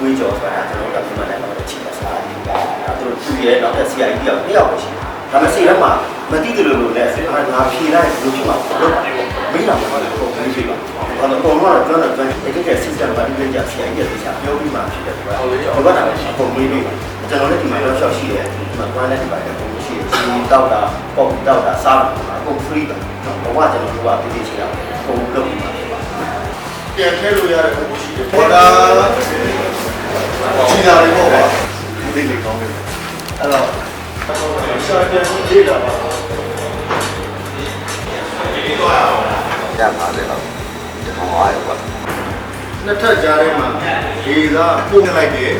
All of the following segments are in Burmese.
တွေးကြောဆိုတာကျွန်တော်တို့ကဒီမှာလည်းတော့ချိန်တာစားတယ်ဒါတို့သူရဲ့နောက်တဲ့ CID က2ယောက်ပဲရှိတယ်ဒါပေမဲ့စိတ်ထဲမှာမသိတယ်လို့လည်းစိတ်ထဲမှာငါဖြေလိုက်လို့ဖြစ်မှာတော့မင်းတော့ဘာလို့ကိုမင်းဖြစ်ပါဘာလို့ပုံတော့ကျွန်တော်တကယ် system ဘာလို့ကြာ CID ရဲ့တရားပြောပြီးမှဖြစ်တယ်ကွာဘာလို့လဲပုံမေးပြီးကျွန်တော်လည်းဒီမှာတော့ရှော့ရှိတယ်ဒီမှာ plan လည်းဒီမှာပုံရှိတယ်ဒီတောက်တာပေါက်တောက်တာစားတာပုံ free ပါဘာမှကျွန်တော်တို့ကတည်ချင်တာပုံလုပ်ပြီးမှဖြစ်ပါပြန်ခဲလို့ရတဲ့ပုံရှိတယ်ပေါ်တာခြေလာလေးပေါ့ပါဒီလေးကောင်းတယ်အဲ့တော့ရှာပြန်ရေးတာပါဒီတော့ရပါတယ်တော့ဒီကောင်အားရပါနှစ်ထပ်ကြားထဲမှာဒီသာပုံနေလိုက်တယ်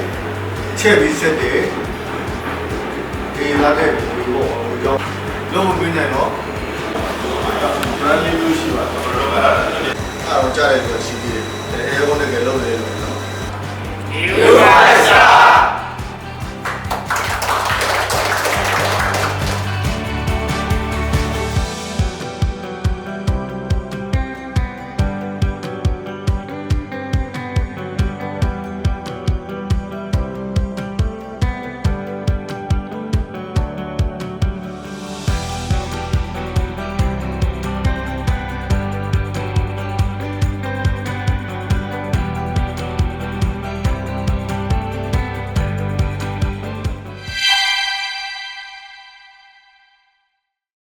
ချက်ပြီးဆက်တယ်ဒီလာတဲ့ဒီဘောကိုကြောင်းလုံးဝပြင်းနေတော့ brand new ရှိပါတယ်အဲ့တော့ကြားရတဲ့ရှိသေးတယ်အဲကောနဲ့ကလုံးနေတယ်နော်